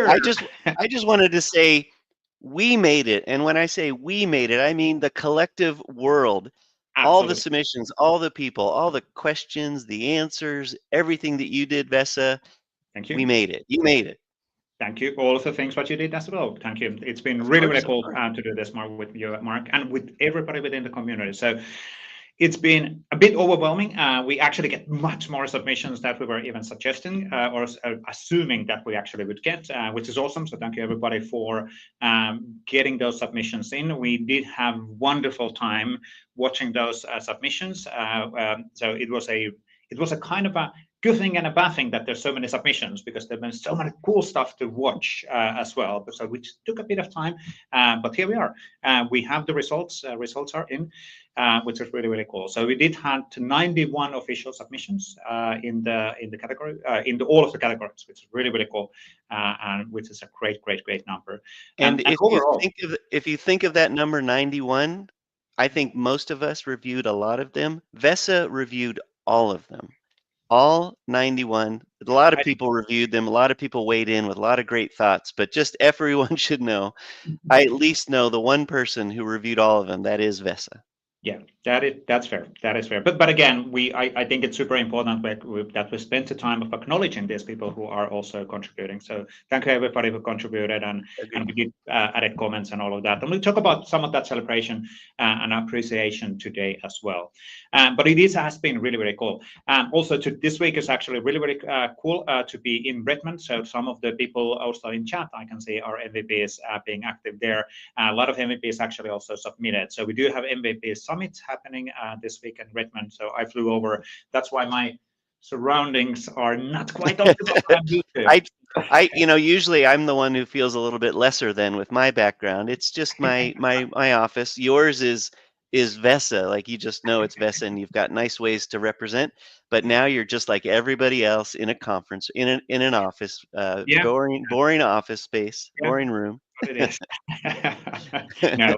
I just I just wanted to say we made it. And when I say we made it, I mean the collective world. All the Absolutely. submissions, all the people, all the questions, the answers, everything that you did, Vesa, Thank we you. made it. You made it. Thank you. All of the things what you did as well. Thank you. It's been Of really, really course, of cool course. to do this, Mark, with you, Mark, and with everybody within the community. So it's been a bit overwhelming. We actually get much more submissions that we were even suggesting or assuming that we actually would get, which is awesome. So thank you everybody for getting those submissions in. We did have wonderful time watching those submissions. So it was a kind of a good thing and a bad thing that there's so many submissions, because there's been so many cool stuff to watch as well. So which took a bit of time, but here we are. We have the results. Results are in. Which is really, really cool. So we did have 91 official submissions in the category, all of the categories, which is really, really cool, and which is a great number. And And overall, if you think of that number 91, I think most of us reviewed a lot of them. Vesa reviewed all of them. All 91. A lot of I, people reviewed them. A lot of people weighed in with a lot of great thoughts, but just everyone should know, I at least know the one person who reviewed all of them. That is Vesa. yeah, that's fair. That is fair. But again, I think it's super important that we spend the time of acknowledging these people who are also contributing. So thank you everybody who contributed, and we did added comments and all of that. And we'll talk about some of that celebration and appreciation today as well. But it has been really, really cool. Also, this week is actually really, really cool to be in Redmond. So some of the people also in chat, I can see, are MVPs being active there. A lot of MVPs actually also submitted. So we do have MVP summit happening this week in Redmond. So I flew over. That's why my surroundings are not quite optimal. I'm used to. Usually I'm the one who feels a little bit lesser than with my background. It's just my office. Yours is Vesa. Like, you just know it's Vesa, and you've got nice ways to represent. But now you're just like everybody else in a conference, in an office, Yeah, boring office space, yeah, boring room. what it is. No.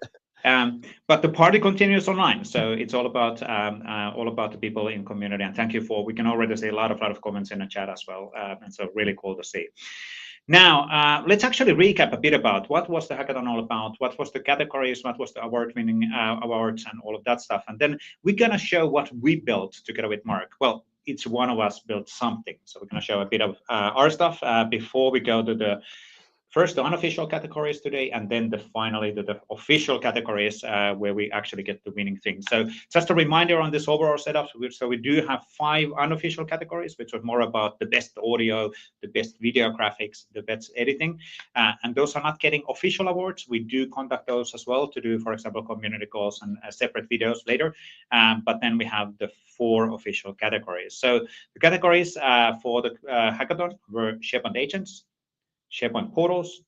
But the party continues online, so it's all about the people in community. And thank you we can already see a lot of comments in the chat as well, and so really cool to see. Now, let's actually recap a bit about what was the hackathon all about, what was the categories, what was the award-winning awards, and all of that stuff. And then we're gonna show what we built together with Mark. Well, each one of us built something, so we're gonna show a bit of our stuff before we go to the unofficial categories today, and then finally the official categories where we actually get the winning thing. So just a reminder on this overall setup. So we do have 5 unofficial categories, which are more about the best audio, the best video graphics, the best editing, and those are not getting official awards. We do conduct those as well to do, for example, community calls and separate videos later. But then we have the 4 official categories. So the categories for the hackathon were SharePoint agents, SharePoint portals,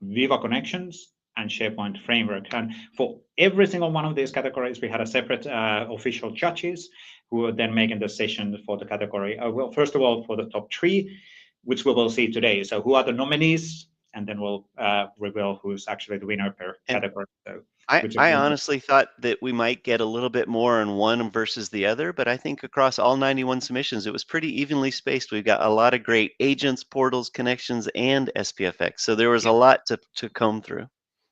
Viva connections, and SharePoint framework. And for every single one of these categories, we had a separate official judges who were then making the decision for the category. Well, first of all, for the top 3, which we will see today. So who are the nominees? And then we'll reveal who's actually the winner per category. So, I honestly thought that we might get a little bit more on one versus the other, but I think across all 91 submissions, it was pretty evenly spaced. We've got a lot of great agents, portals, connections, and SPFX. So there was a lot to comb through.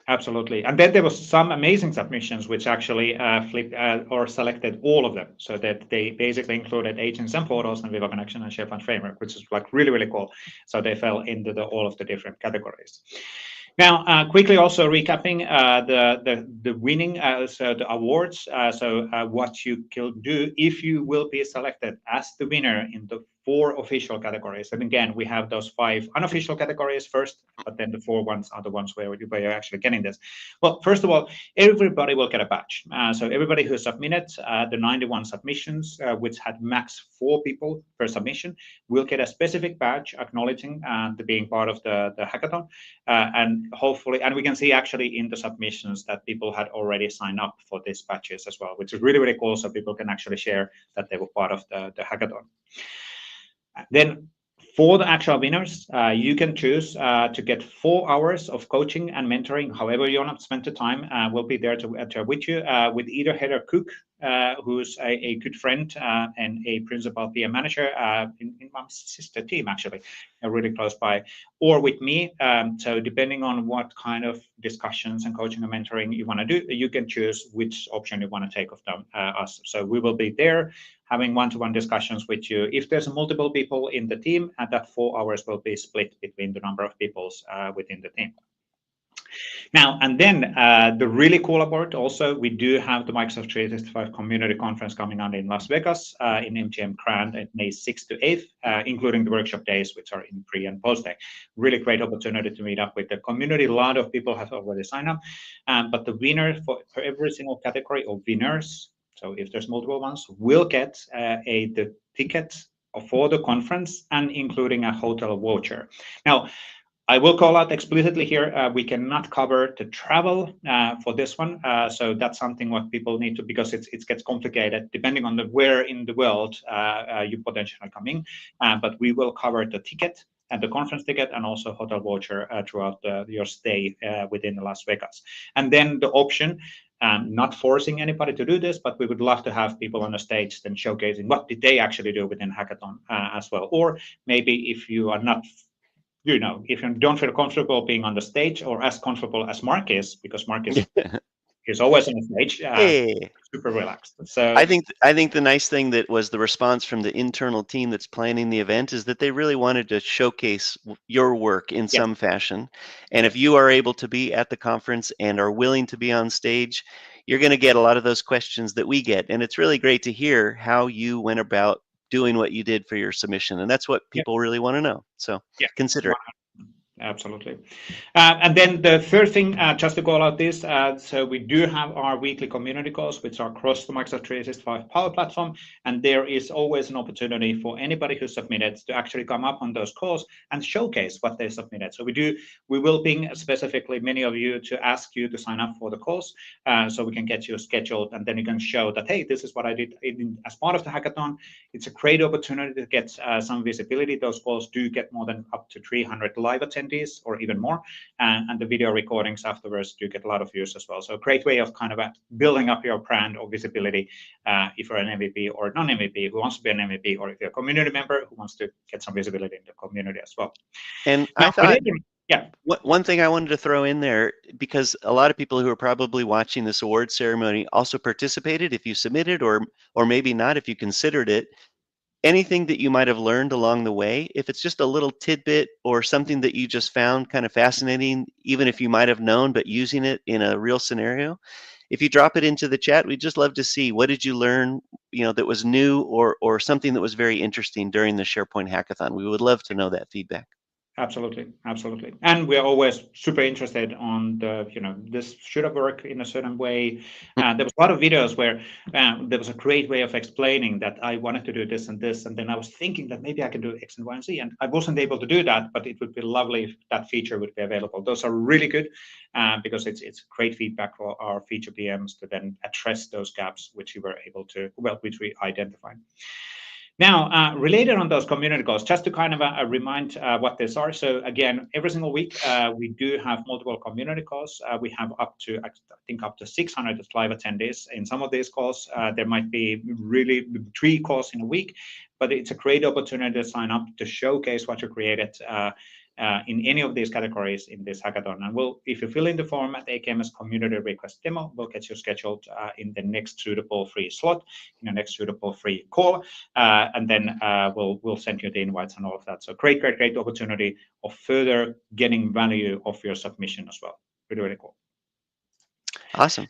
Absolutely. And then there was some amazing submissions which actually flipped or selected all of them. So that they basically included agents and portals and Viva Connection and SharePoint Framework, which is like really, really cool. So they fell into all of the different categories. Now, quickly also recapping the winning, so the awards. What you can do if you will be selected as the winner in the 4 official categories. And again, we have those 5 unofficial categories first, but then the 4 ones are the ones where you're actually getting this. Well, first of all, everybody will get a badge. So everybody who submitted the 91 submissions, which had max 4 people per submission, will get a specific badge acknowledging the being part of the hackathon. And hopefully, and we can see actually in the submissions that people had already signed up for these badges as well, which is really, really cool. So people can actually share that they were part of the hackathon. Then For the actual winners, you can choose to get 4 hours of coaching and mentoring, however you want to spend the time. We'll be there to with you with either Heather Cook, who's a good friend and a principal PM manager in my sister team, actually, really close by, or with me. So depending on what kind of discussions and coaching and mentoring you want to do, you can choose which option you want to take of them, us. So we will be there having one-to-one discussions with you. If there's multiple people in the team, and that 4 hours will be split between the number of people within the team. Now, and then the really cool part also, we do have the Microsoft 365 Community Conference coming on in Las Vegas in MGM Grand at May 6th to 8th, including the workshop days, which are in pre and post day. Really great opportunity to meet up with the community. A lot of people have already signed up, but the winner for every single category of winners, so if there's multiple ones, will get the ticket for the conference and including a hotel voucher. Now, I will call out explicitly here, we cannot cover the travel for this one. So that's something what people need to, because it gets complicated depending on where in the world you potentially come in. But we will cover the ticket and the conference ticket and also hotel voucher throughout your stay within Las Vegas. And then the option, not forcing anybody to do this, but we would love to have people on the stage then showcasing what did they actually do within Hackathon as well. Or maybe if you are not, if you don't feel comfortable being on the stage or as comfortable as Mark is, because Mark is always on the stage, Hey. super relaxed. So I think the nice thing that was the response from the internal team that's planning the event is that they really wanted to showcase your work in some fashion. And if you are able to be at the conference and are willing to be on stage, you're going to get a lot of those questions that we get. And it's really great to hear how you went about doing what you did for your submission. And that's what people really want to know. So consider it. Absolutely. And then the third thing, just to call out this, so we do have our weekly community calls, which are across the Microsoft 365 Power Platform, and there is always an opportunity for anybody who submitted to actually come up on those calls and showcase what they submitted. So we will ping specifically many of you to ask you to sign up for the calls, so we can get you scheduled, and then you can show that, hey, this is what I did as part of the hackathon. It's a great opportunity to get some visibility. Those calls do get more than up to 300 live attendees or even more, and the video recordings afterwards do get a lot of views as well. So a great way of kind of building up your brand or visibility if you're an MVP or non-MVP who wants to be an MVP, or if you're a community member who wants to get some visibility in the community as well. And now, I thought, one thing I wanted to throw in there, because a lot of people who are probably watching this award ceremony also participated, if you submitted, or maybe not, if you considered it. Anything that you might have learned along the way, if it's just a little tidbit or something that you just found kind of fascinating, even if you might have known, but using it in a real scenario, if you drop it into the chat, we'd just love to see, what did you learn, that was new, or something that was very interesting during the SharePoint Hackathon. We would love to know that feedback. Absolutely. And we're always super interested on this should have worked in a certain way. There was a lot of videos where there was a great way of explaining that I wanted to do this and this, and then I was thinking that maybe I can do X and Y and Z, and I wasn't able to do that, but it would be lovely if that feature would be available. Those are really good because it's great feedback for our feature PMs to then address those gaps which which we identified. Now, related on those community calls, just to kind of remind what these are. So again, every single week, we do have multiple community calls. We have up to 600 live attendees in some of these calls. There might be really 3 calls in a week, but it's a great opportunity to sign up to showcase what you created in any of these categories in this hackathon. And if you fill in the form at AKMS community request demo, we'll get you scheduled in the next suitable free slot, in the next suitable free call, and then we'll send you the invites and all of that. So great opportunity of further getting value of your submission as well. Really cool. Awesome.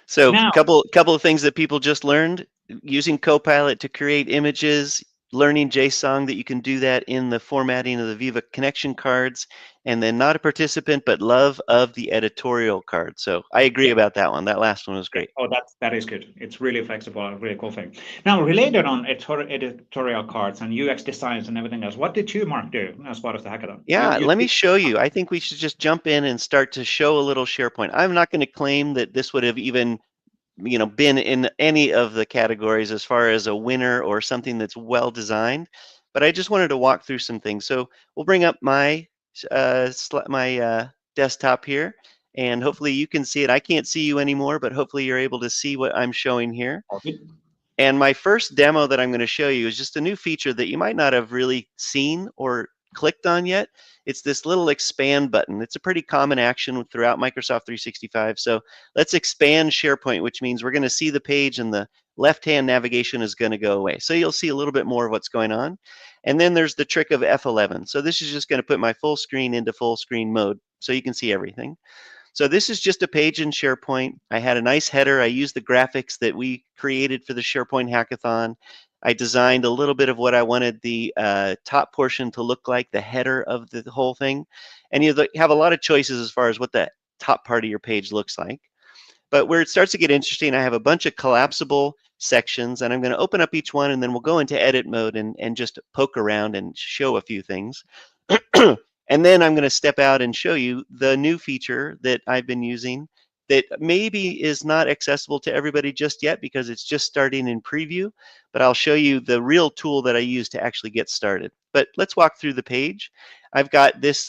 So a couple of things that people just learned: using Copilot to create images, learning JSON, that you can do that in the formatting of the Viva connection cards, and then not a participant, but love of the editorial card. So I agree about that one. That last one was great. Oh, that is good. It's really flexible, a really cool thing. Now, related on editorial cards and UX designs and everything else, what did you, Mark, do as part of the hackathon? Yeah, let me show you. I think we should just jump in and start to show a little SharePoint. I'm not going to claim that this would have even been in any of the categories as far as a winner or something that's well designed, but I just wanted to walk through some things. So we'll bring up my desktop here, and hopefully you can see it. I can't see you anymore, but hopefully you're able to see what I'm showing here. All good. And my first demo that I'm going to show you is just a new feature that you might not have really seen or clicked on yet. It's this little expand button. It's a pretty common action throughout Microsoft 365. So let's expand SharePoint, which means we're going to see the page and the left-hand navigation is going to go away. So you'll see a little bit more of what's going on. And then there's the trick of F11. So this is just going to put my full screen into full screen mode so you can see everything. So this is just a page in SharePoint. I had a nice header. I used the graphics that we created for the SharePoint Hackathon. I designed a little bit of what I wanted the top portion to look like, the header of the whole thing. And you have a lot of choices as far as what the top part of your page looks like. But where it starts to get interesting, I have a bunch of collapsible sections, and I'm going to open up each one, and then we'll go into edit mode and just poke around and show a few things. And then I'm going to step out and show you the new feature that I've been using that maybe is not accessible to everybody just yet because it's just starting in preview, but I'll show you the real tool that I use to actually get started. But let's walk through the page. I've got this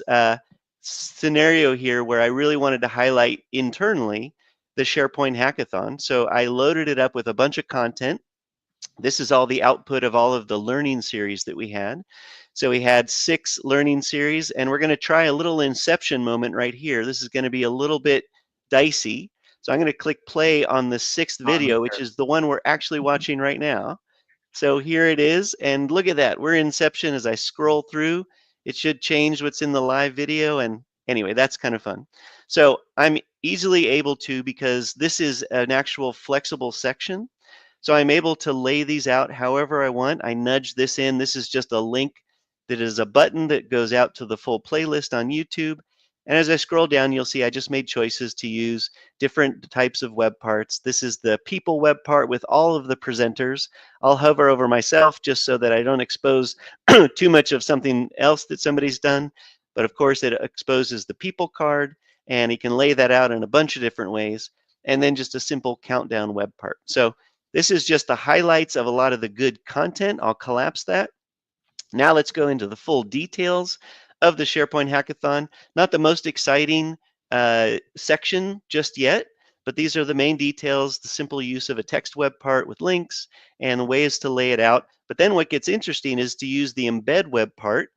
scenario here where I really wanted to highlight internally the SharePoint Hackathon. So I loaded it up with a bunch of content. This is all the output of all of the learning series that we had. So we had 6 learning series, and we're going to try a little inception moment right here. This is going to be a little bit dicey. So I'm going to click play on the 6th video, which is the one we're actually watching right now. So here it is, and look at that. We're in inception. As I scroll through, it should change what's in the live video, and anyway, that's kind of fun. So I'm easily able to, because this is an actual flexible section, so I'm able to lay these out however I want. I nudge this in. This is just a link that is a button that goes out to the full playlist on YouTube. And as I scroll down, you'll see I just made choices to use different types of web parts. This is the people web part with all of the presenters. I'll hover over myself just so that I don't expose too much of something else that somebody's done. But of course, it exposes the people card, and you can lay that out in a bunch of different ways. And then just a simple countdown web part. So this is just the highlights of a lot of the good content. I'll collapse that. Now let's go into the full details of the SharePoint Hackathon. Not the most exciting section just yet, but these are the main details, the simple use of a text web part with links and ways to lay it out. But then what gets interesting is to use the embed web part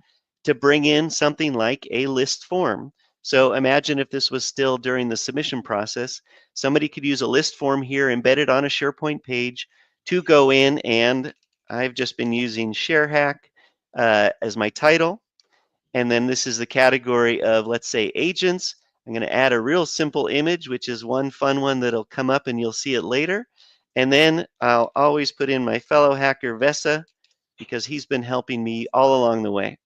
to bring in something like a list form. So imagine if this was still during the submission process, somebody could use a list form here embedded on a SharePoint page to go in, and I've just been using ShareHack as my title. And then this is the category of, let's say, agents. I'm going to add a real simple image, which is one fun one that'll come up and you'll see it later. And then I'll always put in my fellow hacker, Vesa, because he's been helping me all along the way.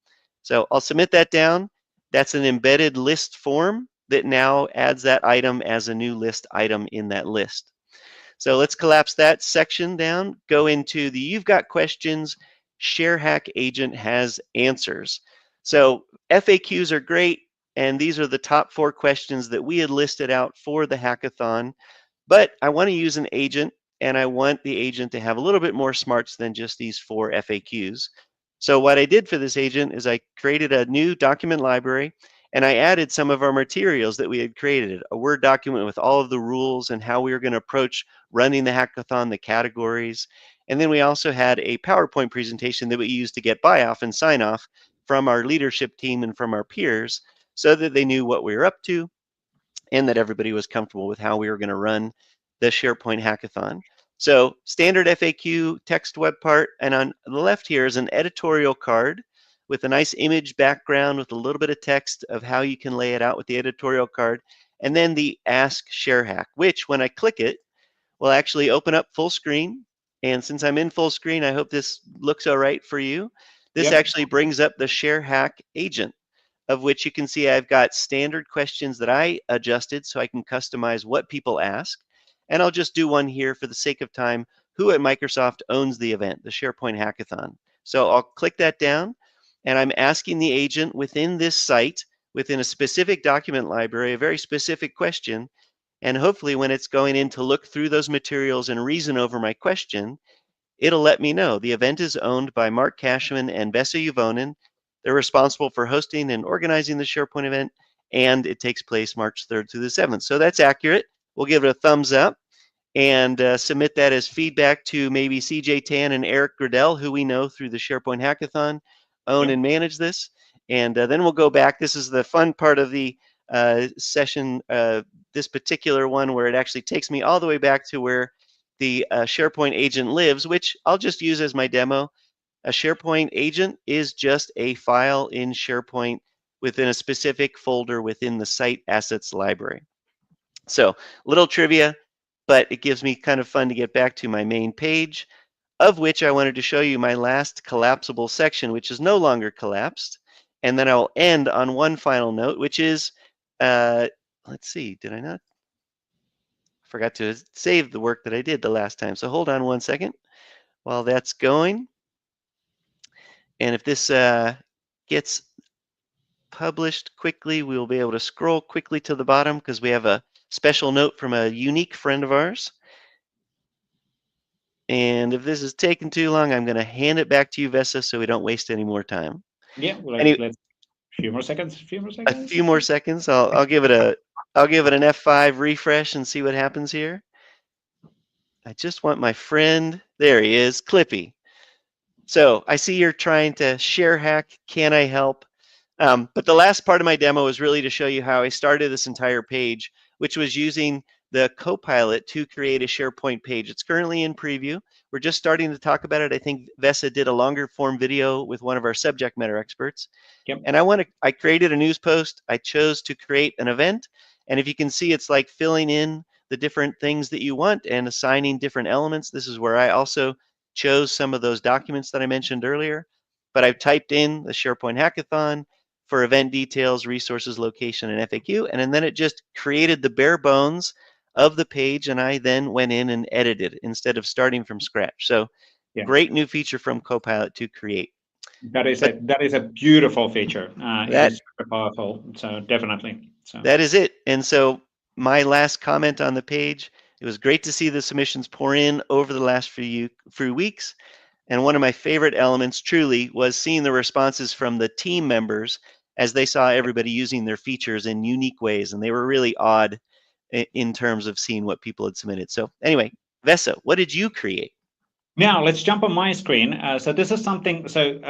So I'll submit that down. That's an embedded list form that now adds that item as a new list item in that list. So let's collapse that section down, go into the You've Got Questions, ShareHack Agent has answers. So FAQs are great, and these are the top 4 questions that we had listed out for the hackathon, but I want to use an agent, and I want the agent to have a little bit more smarts than just these 4 FAQs. So what I did for this agent is I created a new document library, and I added some of our materials that we had created, a Word document with all of the rules and how we were going to approach running the hackathon, the categories. And then we also had a PowerPoint presentation that we used to get buy-off and sign-off from our leadership team and from our peers so that they knew what we were up to and that everybody was comfortable with how we were going to run the SharePoint Hackathon. So standard FAQ text web part, and on the left here is an editorial card with a nice image background with a little bit of text of how you can lay it out with the editorial card, and then the Ask ShareHack, which when I click it, will actually open up full screen. And since I'm in full screen, I hope this looks all right for you. This actually brings up the ShareHack agent, of which you can see I've got standard questions that I adjusted so I can customize what people ask. And I'll just do one here for the sake of time. Who at Microsoft owns the event, the SharePoint Hackathon? So I'll click that down, and I'm asking the agent within this site, within a specific document library, a very specific question. And hopefully when it's going in to look through those materials and reason over my question, it'll let me know. The event is owned by Mark Cashman and Vesa Juvonen. They're responsible for hosting and organizing the SharePoint event, and it takes place March 3rd through the 7th. So that's accurate. We'll give it a thumbs up and submit that as feedback to maybe CJ Tan and Eric Gradell, who we know through the SharePoint Hackathon own Yep. and manage this. And then we'll go back. This is the fun part of the session, this particular one, where it actually takes me all the way back to where the SharePoint agent lives, which I'll just use as my demo. A SharePoint agent is just a file in SharePoint within a specific folder within the site assets library. So, little trivia, but it gives me kind of fun to get back to my main page, of which I wanted to show you my last collapsible section, which is no longer collapsed. And then I'll end on one final note, which is, let's see, did I not? Forgot to save the work that I did the last time. So hold on one second while that's going. And if this gets published quickly, we'll be able to scroll quickly to the bottom because we have a special note from a unique friend of ours. And if this is taking too long, I'm going to hand it back to you, Vesa, so we don't waste any more time. Yeah. Well, Any, let's few more seconds. a few more seconds. I'll give it an F5 refresh and see what happens here. I just want my friend. There he is, Clippy. So I see you're trying to share hack. Can I help? But the last part of my demo is really to show you how I started this entire page, which was using the Copilot to create a SharePoint page. It's currently in preview. We're just starting to talk about it. I think Vesa did a longer form video with one of our subject matter experts. Yep. And I created a news post. I chose to create an event. And if you can see, it's like filling in the different things that you want and assigning different elements. This is where I also chose some of those documents that I mentioned earlier. But I've typed in the SharePoint Hackathon for event details, resources, location, and FAQ. And then it just created the bare bones of the page. And I then went in and edited instead of starting from scratch. So Yeah. great new feature from Copilot to create. That is a beautiful feature. It is super powerful. So definitely. So that is it. And so my last comment on the page, it was great to see the submissions pour in over the last few weeks. And one of my favorite elements truly was seeing the responses from the team members as they saw everybody using their features in unique ways. And they were really odd in terms of seeing what people had submitted. So anyway, Vesa, what did you create? now let's jump on my screen. So this is something, so,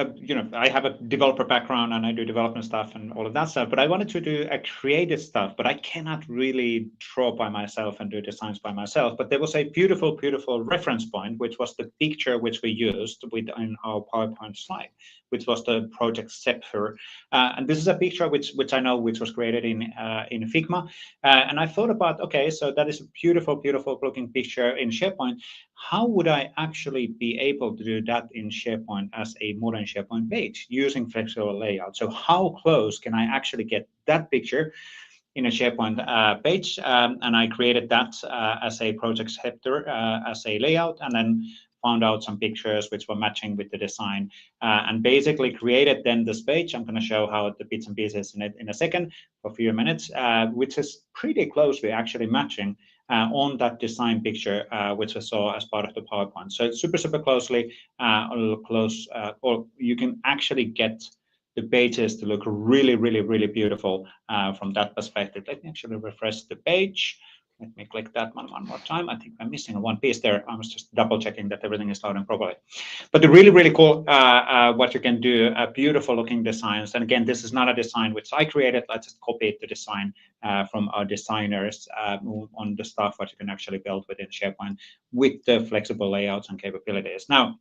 I have a developer background and I do development stuff and all of that stuff, but I wanted to do a creative stuff, but I cannot really draw by myself and do designs by myself. But there was a beautiful, beautiful reference point, which was the picture which we used in our PowerPoint slide, which was the project Zephyr. And this is a picture which I know which was created in Figma. And I thought about, okay, so that is a beautiful, beautiful looking picture in SharePoint. How would I actually be able to do that in SharePoint as a modern SharePoint page using flexible layout? So how close can I actually get that picture in a SharePoint page? And I created that as a project scepter, as a layout, and then found out some pictures which were matching with the design, and basically created then this page. I'm going to show how the bits and pieces in a second for a few minutes, which is pretty closely actually matching on that design picture, which I saw as part of the PowerPoint. So it's super, super closely close, or you can actually get the pages to look really, really, really beautiful from that perspective. Let me actually refresh the page. Let me click that one more time. I think I'm missing one piece there. I was just double checking that everything is loading properly. But the really, really cool, what you can do, beautiful looking designs. And again, this is not a design which I created. I just copied the design from our designers on the stuff what you can actually build within SharePoint with the flexible layouts and capabilities. Now,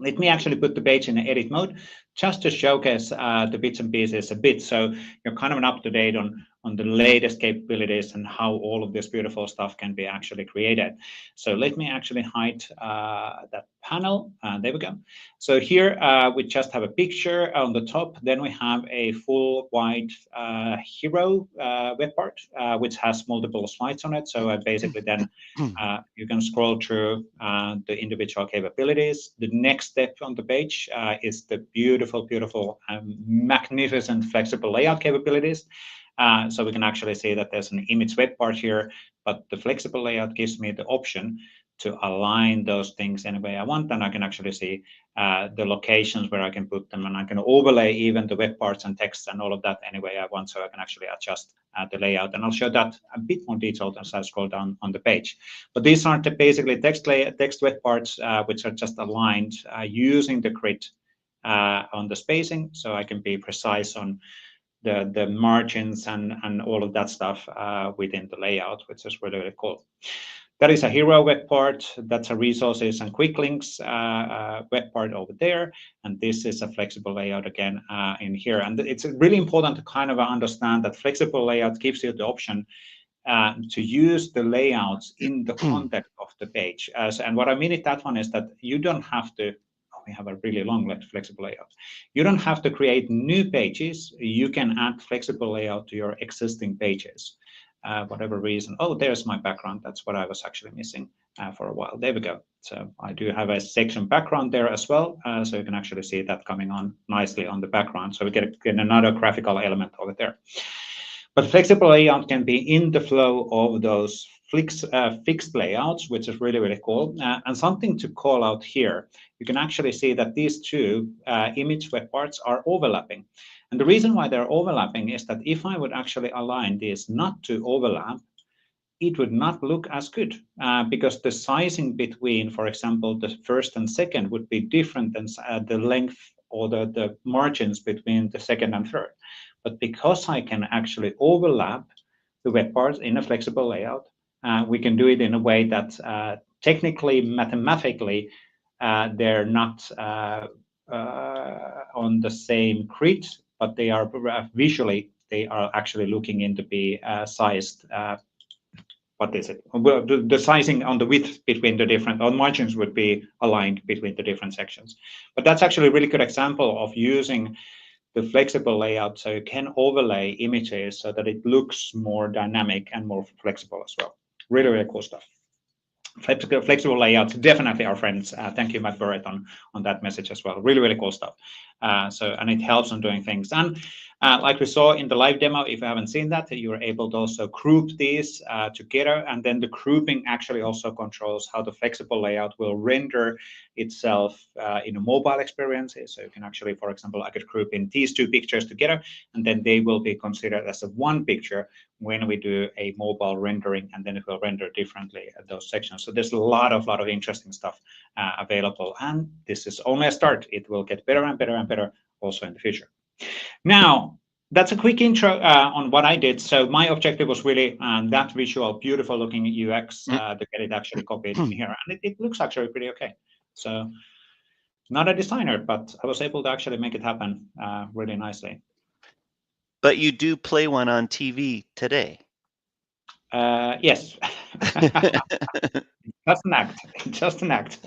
let me actually put the page in edit mode just to showcase the bits and pieces a bit, so you're kind of up to date on the latest capabilities and how all of this beautiful stuff can be actually created. So let me actually hide that panel. There we go. So here we just have a picture on the top. Then we have a full wide hero web part, which has multiple slides on it. So basically then you can scroll through the individual capabilities. The next step on the page is the beautiful, beautiful, magnificent flexible layout capabilities. So we can actually see that there's an image web part here, but the flexible layout gives me the option to align those things any way I want, and I can actually see the locations where I can put them, and I can overlay even the web parts and text and all of that any way I want, so I can actually adjust the layout. And I'll show that a bit more detailed as I scroll down on the page. But these are basically text web parts which are just aligned using the grid on the spacing, so I can be precise on the margins and all of that stuff within the layout, which is really, really cool. That is a hero web part. That's a resources and quick links web part over there. And this is a flexible layout again in here. And it's really important to kind of understand that flexible layout gives you the option to use the layouts in the content of the page. And what I mean with that one is that you don't have to, we have a really long flexible layout. You don't have to create new pages. You can add flexible layout to your existing pages. Whatever reason. Oh, there's my background. That's what I was actually missing for a while. There we go. So I do have a section background there as well. So you can actually see that coming on nicely on the background. So we get another graphical element over there. But flexible layout can be in the flow of those fixed layouts, which is really, really cool. And something to call out here, you can actually see that these two image web parts are overlapping. And the reason why they're overlapping is that if I would actually align this not to overlap, it would not look as good because the sizing between, for example, the first and second would be different than the length or the margins between the second and third. But because I can actually overlap the web parts in a flexible layout, we can do it in a way that technically, mathematically, they're not on the same grid, but they are visually, they are actually looking into be sized. What is it? Well, the sizing on the width between the different margins would be aligned between the different sections. But that's actually a really good example of using the flexible layout, so you can overlay images so that it looks more dynamic and more flexible as well. Really, really cool stuff. Flexible layouts definitely our friends. Thank you, Matt Burrett, on that message as well. Really, really cool stuff. And it helps on doing things. And like we saw in the live demo, if you haven't seen that, you are able to also group these together. And then the grouping actually also controls how the flexible layout will render itself in a mobile experience. So you can actually, for example, I could group in these two pictures together, and then they will be considered as a one picture when we do a mobile rendering, and then it will render differently at those sections. So there's a lot of interesting stuff available, and this is only a start. It will get better and better and better also in the future. Now, that's a quick intro on what I did. So my objective was really that visual, beautiful looking UX to get it actually copied in here, and it looks actually pretty okay. So not a designer, but I was able to actually make it happen really nicely. But you do play one on TV today. Yes. Just an act.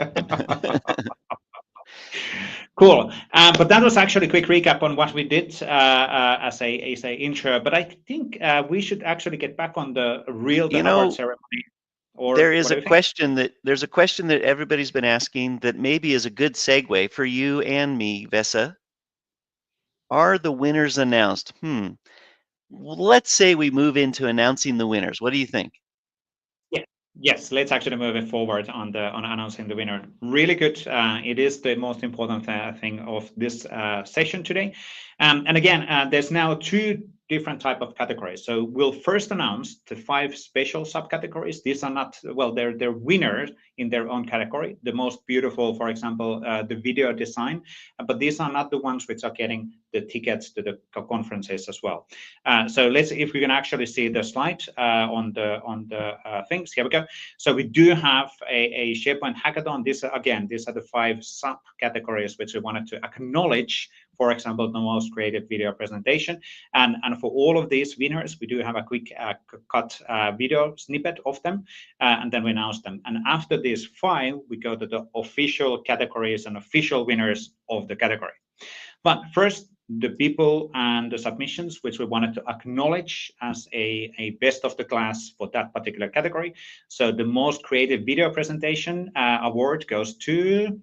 Cool. But that was actually a quick recap on what we did as a intro. But I think we should actually get back on the real award ceremony. There's a question that everybody's been asking that maybe is a good segue for you and me, Vesa. Are the winners announced? Let's say we move into announcing the winners. What do you think? Yes, let's actually move it forward on announcing the winner. Really good. It is the most important thing of this session today. And again, there's now two different type of categories. So we'll first announce the 5 special subcategories. These are not, well, they're winners in their own category. The most beautiful, for example, the video design, but these are not the ones which are getting the tickets to the conferences as well. So let's, if we can actually see the slide on the things, here we go. So we do have a SharePoint Hackathon. These are the 5 subcategories which we wanted to acknowledge. For example, the most creative video presentation. And for all of these winners, we do have a quick cut video snippet of them, and then we announce them. And after this 5, we go to the official categories and official winners of the category. But first, the people and the submissions which we wanted to acknowledge as a best of the class for that particular category. So the most creative video presentation award goes to...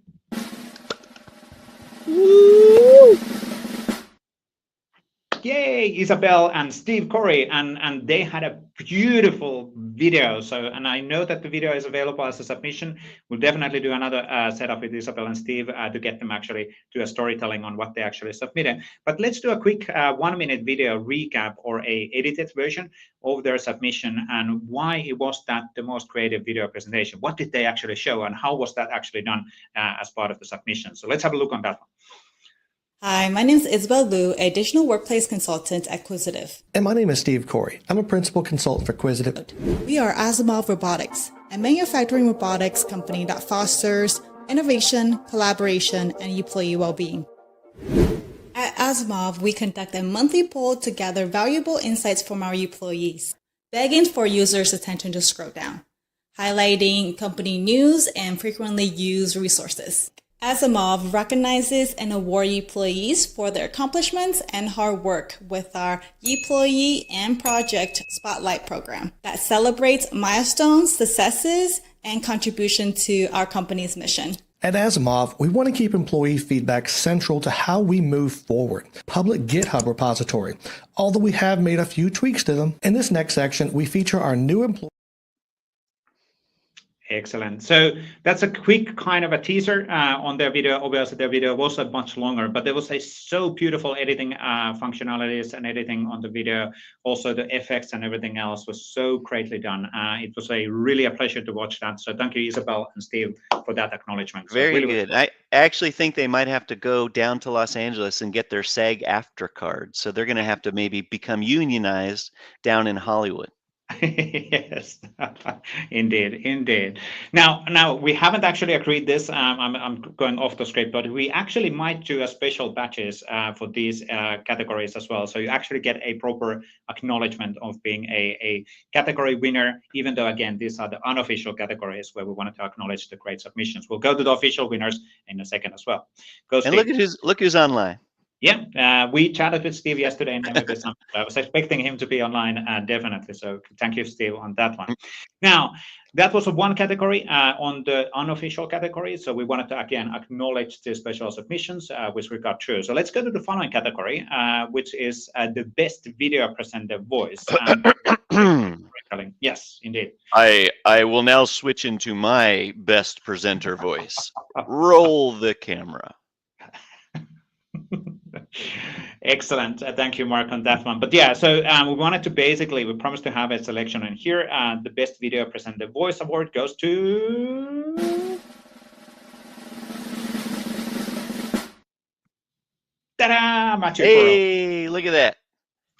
yay, Isabel and Steve Corey, and they had a beautiful video. So, and I know that the video is available as a submission. We'll definitely do another setup with Isabel and Steve to get them actually do a storytelling on what they actually submitted. But let's do a quick 1-minute video recap or a edited version of their submission and why it was that the most creative video presentation. What did they actually show and how was that actually done as part of the submission? So let's have a look on that one. Hi, my name is Isabel Liu, a digital workplace consultant at Quisitive. And my name is Steve Corey. I'm a principal consultant for Quisitive. We are Asimov Robotics, a manufacturing robotics company that fosters innovation, collaboration, and employee well-being. At Asimov, we conduct a monthly poll to gather valuable insights from our employees, begging for users' attention to scroll down, highlighting company news and frequently used resources. Asimov recognizes and awards employees for their accomplishments and hard work with our Employee and Project Spotlight program that celebrates milestones, successes, and contribution to our company's mission. At Asimov, we want to keep employee feedback central to how we move forward. Public GitHub repository, although we have made a few tweaks to them. In this next section, we feature our new employee. Excellent. So that's a quick kind of a teaser on their video. Obviously, their video was much longer, but there was a so beautiful editing functionalities and editing on the video. Also, the effects and everything else was so greatly done. It was really a pleasure to watch that. So thank you, Isabel and Steve, for that acknowledgement. So Very good. I actually think they might have to go down to Los Angeles and get their SAG-AFTRA card. So they're going to have to maybe become unionized down in Hollywood. Yes, indeed. Now we haven't actually agreed this. I'm going off the script, but we actually might do a special batches for these categories as well. So you actually get a proper acknowledgement of being a category winner, even though again these are the unofficial categories where we wanted to acknowledge the great submissions. We'll go to the official winners in a second as well. Go, Steve. And look who's online. Yeah, we chatted with Steve yesterday, and I was expecting him to be online, definitely. So thank you, Steve, on that one. Now, that was one category on the unofficial category. So we wanted to, again, acknowledge the special submissions, which we got through. So let's go to the following category, which is the best video presenter voice. Yes, indeed. I will now switch into my best presenter voice. Roll the camera. Excellent. Thank you, Mark, on that one. But yeah, so we wanted to we promised to have a selection in here. The best video presenter voice award goes to... Ta-da! Matthew. Hey, look at that.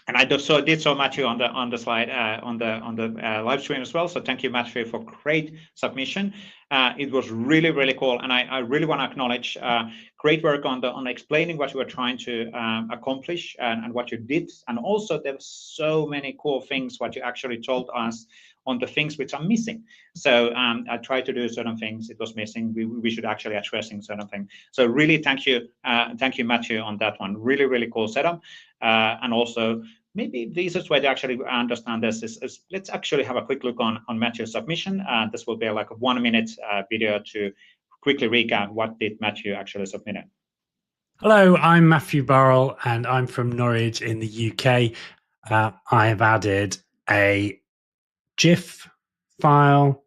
And I did so Matthew on the slide on the live stream as well. So thank you, Matthew, for great submission. It was really cool, and I really want to acknowledge great work on explaining what you were trying to accomplish and what you did, and also there were so many cool things what you actually told us on the things which are missing. So I tried to do certain things it was missing. We should actually addressing certain things. So really thank you, Matthew, on that one. Really cool setup, and also. Maybe the easiest way to actually understand this is let's actually have a quick look on Matthew's submission. This will be like a 1-minute video to quickly recap what did Matthew actually submit. Hello, I'm Matthew Burrell and I'm from Norwich in the UK. I have added a GIF file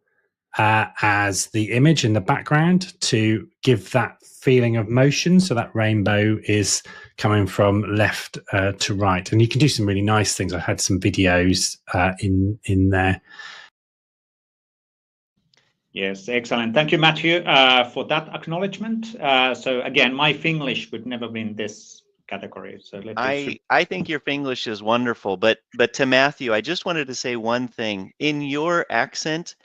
as the image in the background to give that feeling of motion. So that rainbow is coming from left to right. And you can do some really nice things. I had some videos in there. Yes, excellent. Thank you, Matthew, for that acknowledgement. So again, my Finglish would never be in this category. So I think your Finglish is wonderful, but to Matthew, I just wanted to say one thing. In your accent,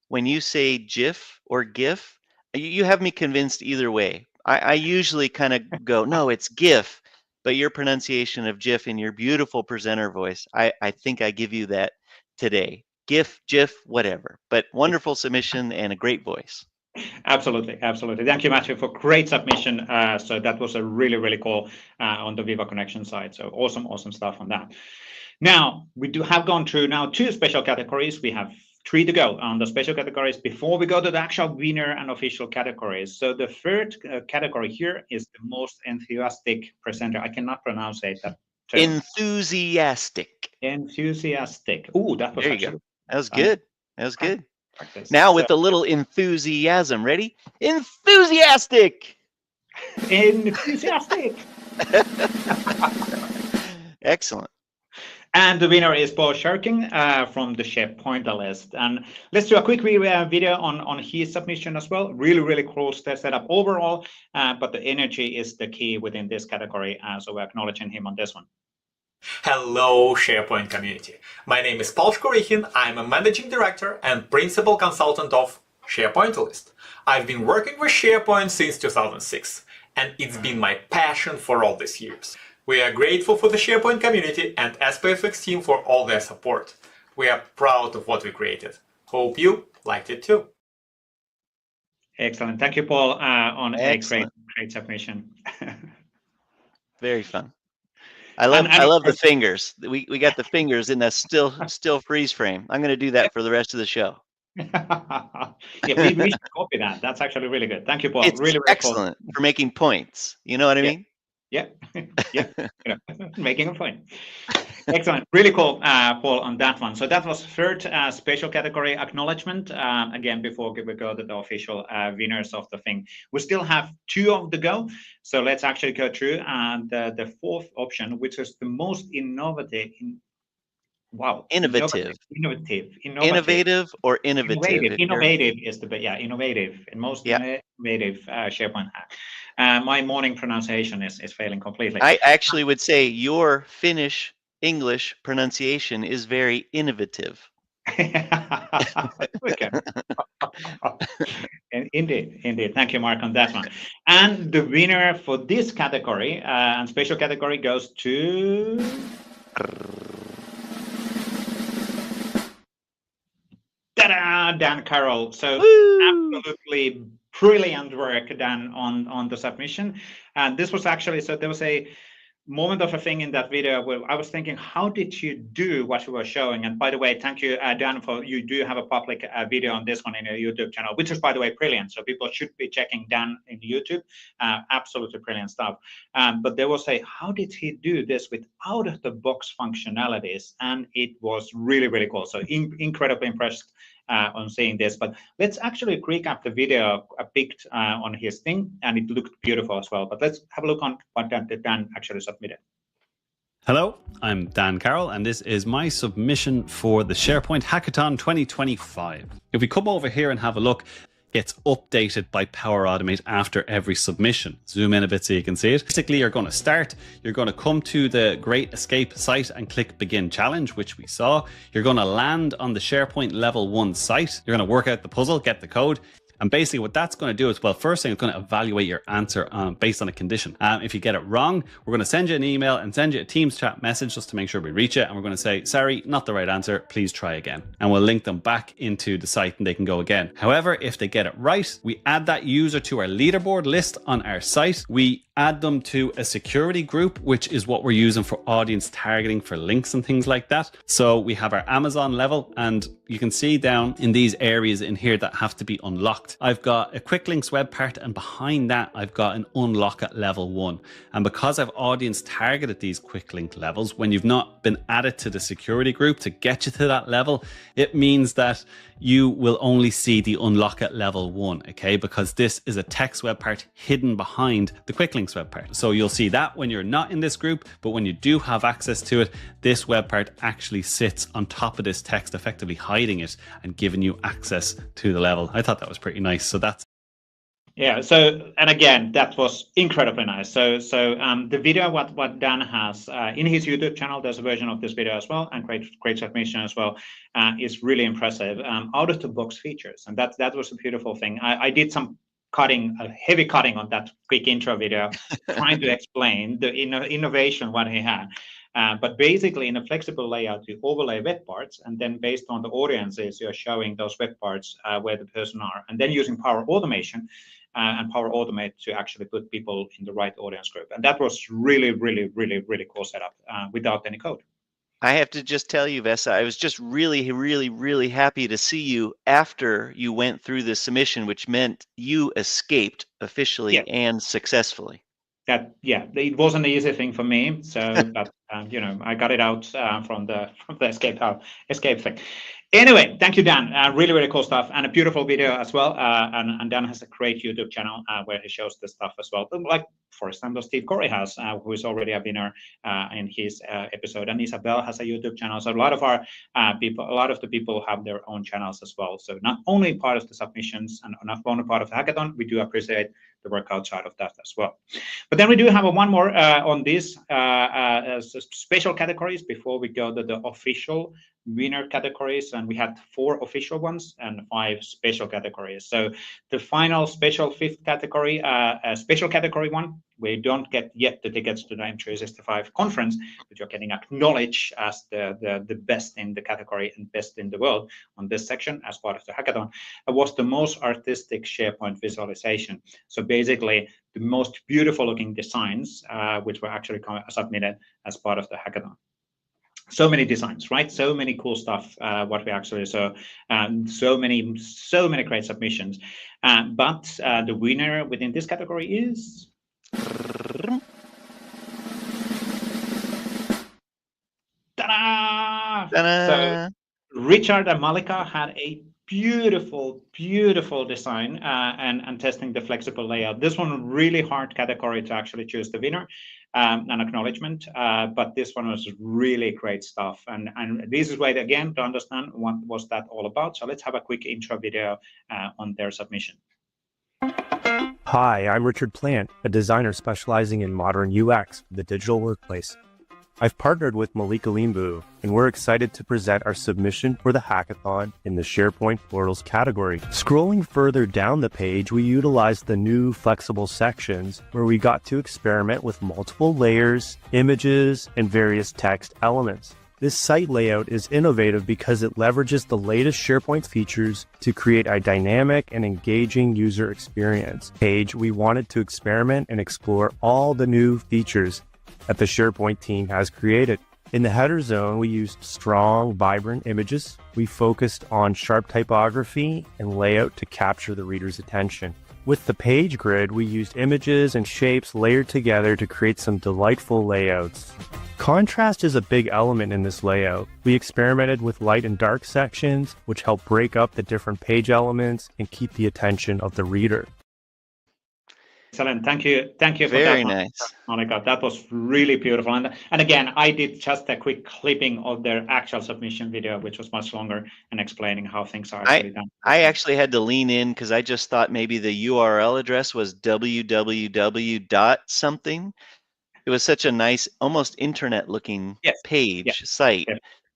when you say GIF or GIF, you have me convinced either way. I usually kind of go, no, it's GIF, but your pronunciation of GIF in your beautiful presenter voice, I think I give you that today. GIF, GIF, whatever, but wonderful submission and a great voice. Absolutely. Thank you, Matthew, for great submission. So that was a really cool on the Viva Connection side. So awesome stuff on that. Now, we have gone through now 2 special categories. We have 3 to go on the special categories before we go to the actual winner and official categories. So the third category here is the most enthusiastic presenter. I cannot pronounce that Enthusiastic. Enthusiastic. Oh, that was There you go. actually That was good. That was good. practice. Now So, with a little enthusiasm. Ready? Enthusiastic. enthusiastic. Excellent. And the winner is Paul Shirking from the SharePoint list. And let's do a quick video on his submission as well. Really, really cool setup overall, but the energy is the key within this category. So we're acknowledging him on this one. Hello, SharePoint community. My name is Paul Shkorikin. I'm a managing director and principal consultant of SharePoint List. I've been working with SharePoint since 2006, and it's been my passion for all these years. We are grateful for the SharePoint community and SPFX team for all their support. We are proud of what we created. Hope you liked it too. Excellent. Thank you, Paul, on Excellent. a great submission. Very fun. I love the fingers. We got the fingers in that still freeze frame. I'm going to do that for the rest of the show. Yeah, we should copy that. That's actually really good. Thank you, Paul. It's really excellent for making points. You know what I mean? Yeah, yeah, making a point. Excellent, really cool, Paul, on that one. So that was third special category acknowledgement. Again, before we go to the official winners of the thing, we still have 2 of the go. So let's actually go through the fourth option, which is the most innovative. Innovative. Innovative or innovative? Innovative is the innovative and most innovative SharePoint hack. My morning pronunciation is failing completely. I actually would say your Finnish English pronunciation is very innovative. Okay. Indeed. Thank you, Mark, on that one. And the winner for this category and special category goes to Dan Carroll. So absolutely brilliant work done on the submission. And this was actually, so there was a moment of a thing in that video where I was thinking, how did you do what you were showing? And by the way, thank you, Dan, for you do have a public video on this one in your YouTube channel, which is, by the way, brilliant. So people should be checking Dan in YouTube. Absolutely brilliant stuff. But there was how did he do this with out-of-the-box functionalities? And it was really, really cool. So incredibly impressed on seeing this. But let's actually recap the video I picked on his thing, and it looked beautiful as well. But let's have a look on what Dan actually submitted. Hello, I'm Dan Carroll, and this is my submission for the SharePoint Hackathon 2025. If we come over here and have a look, gets updated by Power Automate after every submission. Zoom in a bit so you can see it. Basically, you're going to start, you're going to come to the Great Escape site and click Begin Challenge, which we saw. You're going to land on the SharePoint Level 1 site. You're going to work out the puzzle, get the code. And basically what that's going to do is, well, first thing, it's going to evaluate your answer based on a condition. If you get it wrong, we're going to send you an email and send you a Teams chat message just to make sure we reach it. And we're going to say, sorry, not the right answer. Please try again. And we'll link them back into the site and they can go again. However, if they get it right, we add that user to our leaderboard list on our site. We add them to a security group, which is what we're using for audience targeting for links and things like that. So we have our Amazon level, and you can see down in these areas in here that have to be unlocked. I've got a quick links web part, and behind that I've got an unlock at level 1. And because I've audience targeted these quick link levels, when you've not been added to the security group to get you to that level, it means that you will only see the unlock at level 1, okay? Because this is a text web part hidden behind the quick links web part. So you'll see that when you're not in this group, but when you do have access to it, this web part actually sits on top of this text, effectively hiding it and giving you access to the level. I thought that was pretty nice. So that's yeah. So, and again, that was incredibly nice. So the video, what Dan has in his YouTube channel, there's a version of this video as well, and great submission as well. Is really impressive. Out of the box features, and that was a beautiful thing. I did some cutting, heavy cutting on that quick intro video, trying to explain the innovation what he had. But basically, in a flexible layout, you overlay web parts, and then based on the audiences, you're showing those web parts where the person are, and then using Power Automation and Power Automate to actually put people in the right audience group. And that was really, really, really, really cool setup without any code. I have to just tell you, Vesa, I was just really, really, really happy to see you after you went through the submission, which meant you escaped officially and successfully. it wasn't an easy thing for me. So, but I got it out from the escape thing. Anyway, thank you, Dan. Really, really cool stuff, and a beautiful video as well. And Dan has a great YouTube channel where he shows this stuff as well. Like, for example, Steve Corey has, who is already a winner in his episode, and Isabel has a YouTube channel. So a lot of our people, a lot of the people have their own channels as well. So not only part of the submissions and not only part of the hackathon, we do appreciate the work outside of that as well. But then we do have one more on this special categories before we go to the official winner categories, and we had 4 official ones and 5 special categories. So the final special 5th category, special category 1, we don't get yet the tickets to the M365 conference, but you're getting acknowledged as the best in the category and best in the world on this section as part of the hackathon. It was the most artistic SharePoint visualization. So basically the most beautiful looking designs, which were actually submitted as part of the hackathon. So many designs, right? So many cool stuff. What we actually saw, so many great submissions. But the winner within this category is ta-da! So Richard and Malika had a beautiful design and testing the flexible layout. This one really hard category to actually choose the winner. An acknowledgement, but this one was really great stuff. And this is way, again, to understand what was that all about. So let's have a quick intro video on their submission. Hi, I'm Richard Plant, a designer specializing in modern UX for the digital workplace. I've partnered with Malika Limbu, and we're excited to present our submission for the hackathon in the SharePoint Portals category. Scrolling further down the page, we utilized the new flexible sections where we got to experiment with multiple layers, images, and various text elements. This site layout is innovative because it leverages the latest SharePoint features to create a dynamic and engaging user experience. Page, we wanted to experiment and explore all the new features that the SharePoint team has created. In the header zone, we used strong, vibrant images. We focused on sharp typography and layout to capture the reader's attention. With the page grid, we used images and shapes layered together to create some delightful layouts. Contrast is a big element in this layout. We experimented with light and dark sections, which help break up the different page elements and keep the attention of the reader. Excellent. Thank you for that. Very nice, Monica. That was really beautiful. And again, I did just a quick clipping of their actual submission video, which was much longer, and explaining how things are actually done. I actually had to lean in because I just thought maybe the URL address was www. something. It was such a nice, almost internet-looking page site,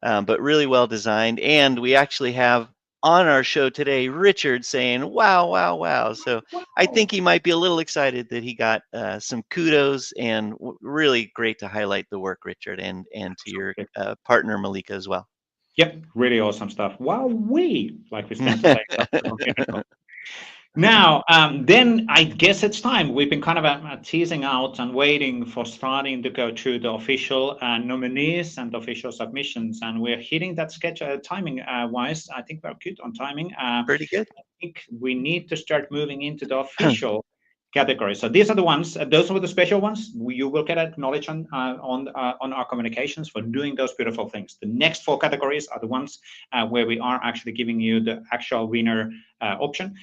but really well designed. And we actually have on our show today Richard saying, "Wow, wow, wow!" So I think he might be a little excited that he got some kudos, and really great to highlight the work, Richard, and to your partner Malika as well. Yep, really awesome stuff. Wow, like we stand to say. Now, then I guess it's time. We've been kind of teasing out and waiting for starting to go through the official nominees and official submissions, and we're hitting that sketch timing wise. I think we're good on timing. Pretty good. I think we need to start moving into the official category. So these are the ones. Those are the special ones. You will get acknowledged on our communications for doing those beautiful things. The next 4 categories are the ones where we are actually giving you the actual winner option.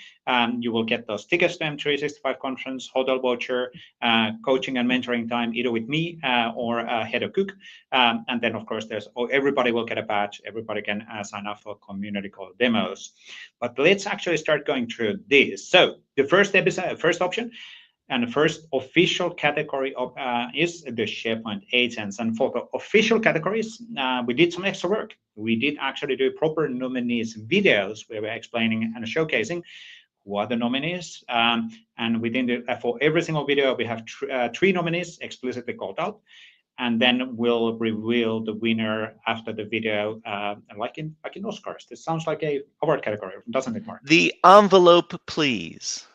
You will get those tickets to M365 conference, hotel voucher, coaching and mentoring time, either with me or Head of Cook. And then, of course, everybody will get a badge. Everybody can sign up for community call demos. But let's actually start going through this. So the first option and the first official category is the SharePoint agents. And for the official categories, we did some extra work. We did actually do proper nominees videos where we're explaining and showcasing who are the nominees. And within for every single video, we have 3 nominees explicitly called out. And then we'll reveal the winner after the video, like in Oscars. This sounds like a award category, doesn't it, Mark? The envelope, please.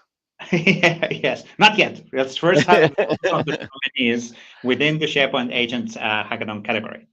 Yes, not yet. Let's first have the nominees within the SharePoint Agents Hackathon category.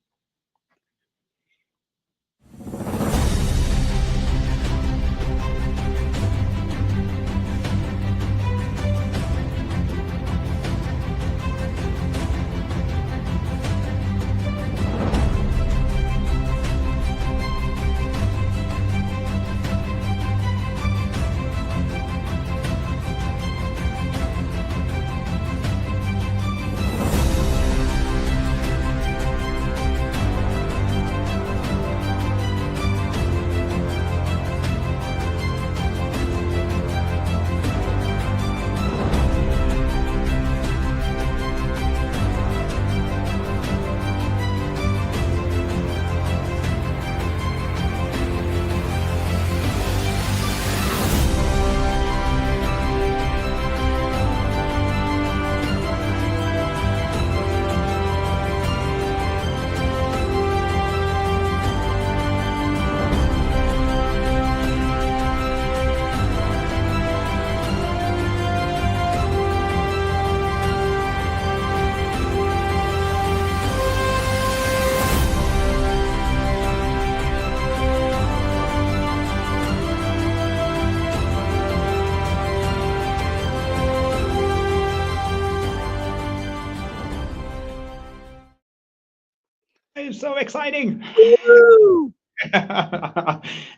Yay! So exciting!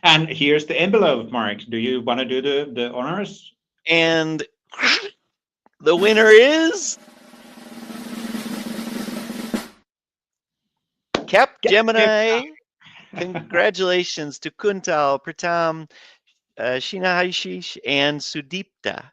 And here's the envelope, Mark. Do you want to do the honors? And the winner is Gemini. Congratulations to Kuntal, Pratam, Shinahashish, and Sudipta.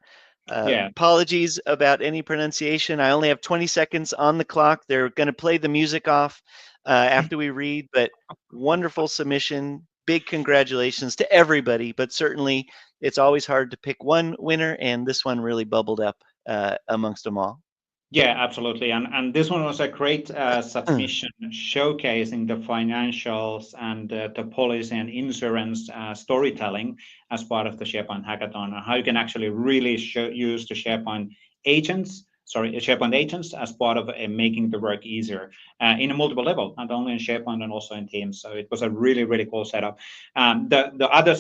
Apologies about any pronunciation. I only have 20 seconds on the clock. They're going to play the music off after we read, but wonderful submission. Big congratulations to everybody, but certainly it's always hard to pick one winner, and this one really bubbled up amongst them all. Yeah, absolutely. And this one was a great submission showcasing the financials and the policy and insurance storytelling as part of the SharePoint Hackathon, and how you can actually really use the SharePoint agents as part of making the work easier in a multiple level, not only in SharePoint and also in Teams. So it was a really, really cool setup. The other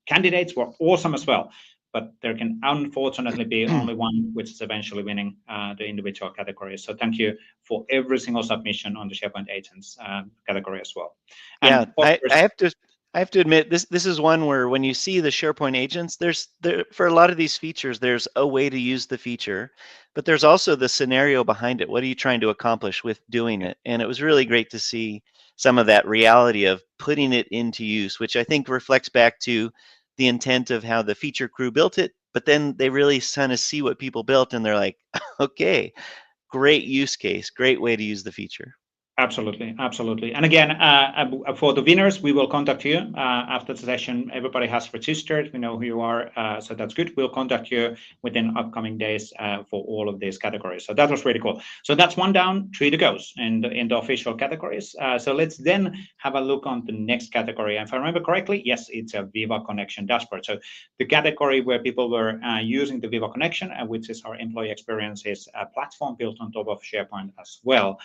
candidates were awesome as well. But there can unfortunately be only one which is eventually winning the individual category. So thank you for every single submission on the SharePoint Agents category as well. And I have to admit, this is one where when you see the SharePoint Agents, for a lot of these features, there's a way to use the feature, but there's also the scenario behind it. What are you trying to accomplish with doing it? And it was really great to see some of that reality of putting it into use, which I think reflects back to the intent of how the feature crew built it, but then they really kind of see what people built and they're like, okay, great use case, great way to use the feature. Absolutely, absolutely. And again, for the winners, we will contact you after the session. Everybody has registered. We know who you are, so that's good. We'll contact you within upcoming days for all of these categories. So that was really cool. So that's one down, 3 to go in the official categories. So let's then have a look on the next category. And if I remember correctly, yes, it's a Viva Connection dashboard. So the category where people were using the Viva Connection, which is our employee experiences platform built on top of SharePoint as well.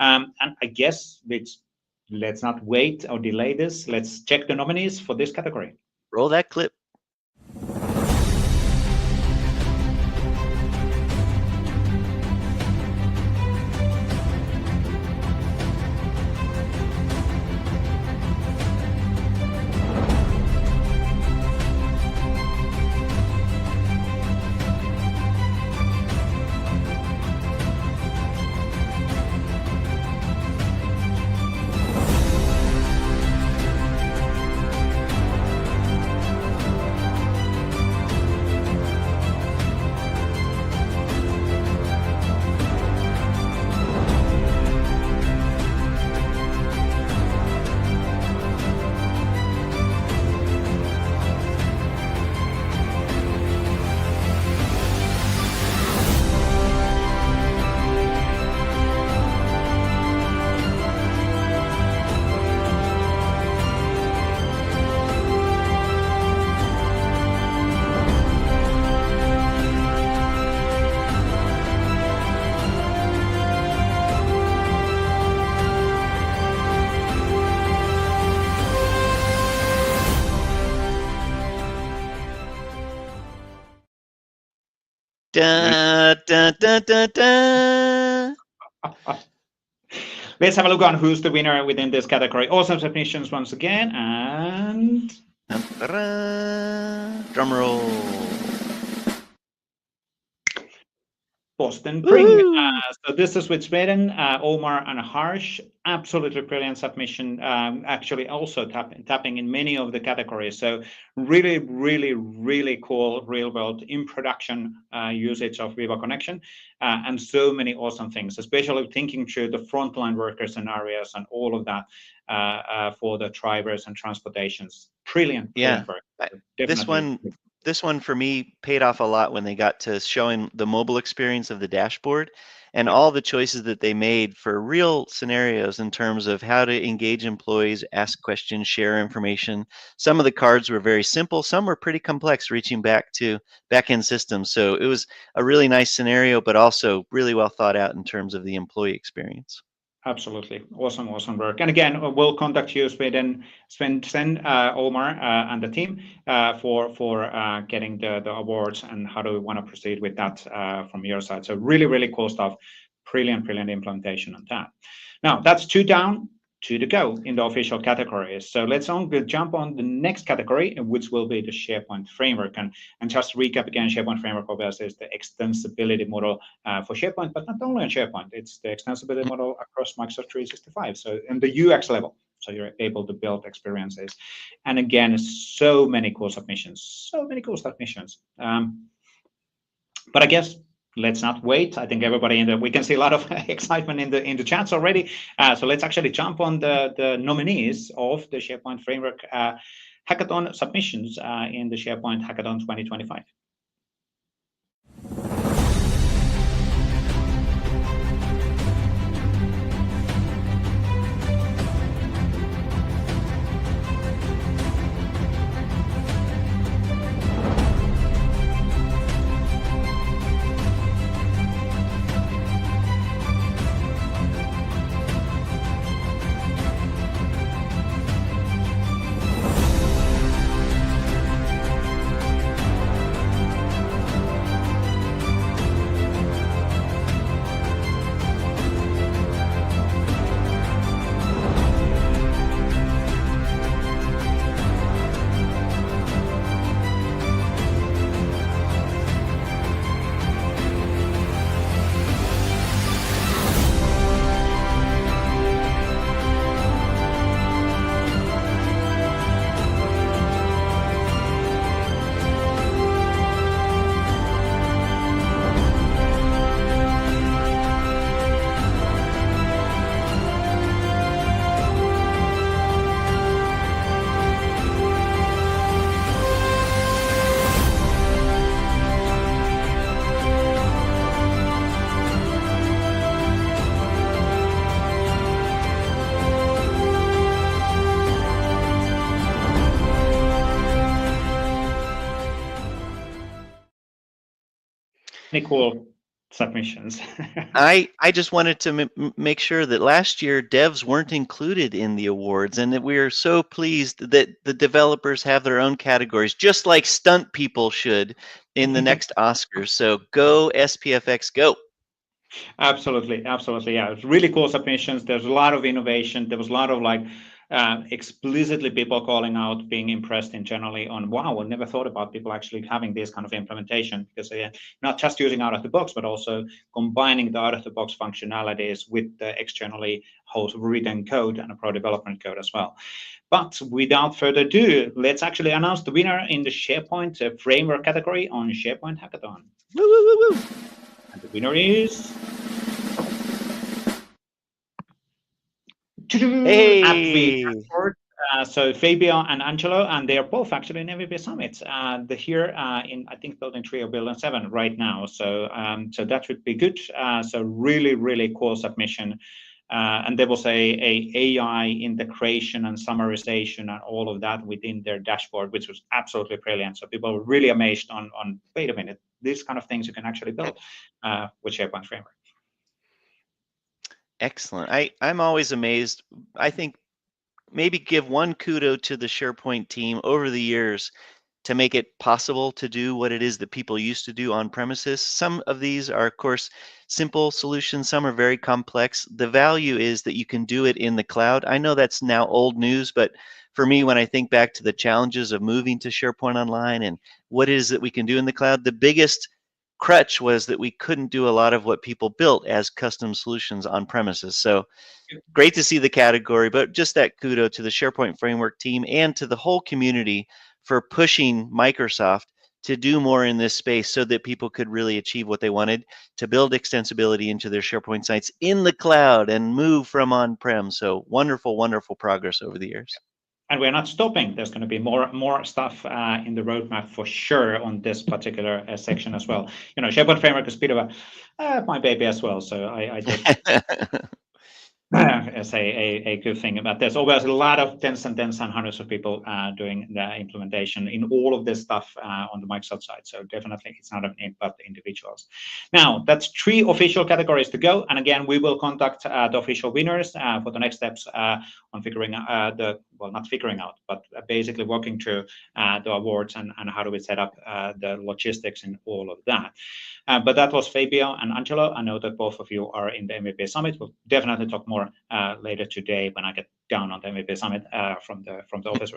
And I guess let's not wait or delay this. Let's check the nominees for this category. Roll that clip. Da, da, da, da, da. Let's have a look on who's the winner within this category. Awesome submissions once again, and drum roll. Boston Pring. So this is with Sweden, Omar and Harsh. Absolutely brilliant submission. Actually also tapping in many of the categories. So really, really, really cool real world in production usage of Viva Connection and so many awesome things, especially thinking through the frontline worker scenarios and all of that for the drivers and transportations. Brilliant. Yeah. Definitely. This one for me paid off a lot when they got to showing the mobile experience of the dashboard and all the choices that they made for real scenarios in terms of how to engage employees, ask questions, share information. Some of the cards were very simple. Some were pretty complex, reaching back to back-end systems. So it was a really nice scenario, but also really well thought out in terms of the employee experience. Absolutely. Awesome work. And again, we'll contact you, Sven, Omar, and the team for getting the awards and how do we want to proceed with that from your side. So really, really cool stuff. brilliant implementation on that. Now that's 2 down, 2 to go in the official categories. So let's jump on the next category, which will be the SharePoint framework. And just to recap again, SharePoint framework obviously is the extensibility model for SharePoint, but not only on SharePoint, it's the extensibility model across Microsoft 365. So in the UX level, so you're able to build experiences. And again, so many cool submissions. But I guess let's not wait. I think everybody we can see a lot of excitement in the chats already. So let's actually jump on the nominees of the SharePoint Framework Hackathon submissions in the SharePoint Hackathon 2025. Cool submissions. I just wanted to make sure that last year devs weren't included in the awards, and that we are so pleased that the developers have their own categories, just like stunt people should in the next Oscars. So go SPFX, go. Absolutely. Yeah, it's really cool submissions. There's a lot of innovation. There was a lot of explicitly people calling out, being impressed in generally on, wow, I never thought about people actually having this kind of implementation, because they're not just using out of the box, but also combining the out of the box functionalities with the externally written code and a pro development code as well. But without further ado, let's actually announce the winner in the SharePoint framework category on SharePoint Hackathon. Woo, woo, woo, woo. And the winner is Hey. So Fabio and Angelo, and they are both actually in MVP Summit. They're here in, I think, Building 3 or Building 7 right now. So so that would be good. So really cool submission. And there was a AI integration and summarization and all of that within their dashboard, which was absolutely brilliant. So people were really amazed on wait a minute, these kind of things you can actually build with SharePoint Framework. Excellent. I'm always amazed. I think maybe give one kudo to the SharePoint team over the years to make it possible to do what it is that people used to do on premises. Some of these are, of course, simple solutions. Some are very complex. The value is that you can do it in the cloud. I know that's now old news, but for me, when I think back to the challenges of moving to SharePoint Online and what it is that we can do in the cloud, the biggest crutch was that we couldn't do a lot of what people built as custom solutions on premises. So great to see the category, but just that kudo to the SharePoint Framework team and to the whole community for pushing Microsoft to do more in this space so that people could really achieve what they wanted, to build extensibility into their SharePoint sites in the cloud and move from on-prem. So wonderful progress over the years. And we're not stopping. There's going to be more stuff in the roadmap for sure on this particular section as well. You know, SharePoint Framework is a bit of my baby as well. So I as a good thing. But there's always a lot of tens and hundreds of people doing the implementation in all of this stuff on the Microsoft side. So definitely it's not about the individuals. Now that's 3 official categories to go. And again, we will contact the official winners for the next steps on figuring out not figuring out, but basically working through the awards and how do we set up the logistics and all of that. But that was Fabio and Angelo. I know that both of you are in the MVP Summit. We'll definitely talk more later today when I get down on the MVP Summit from the office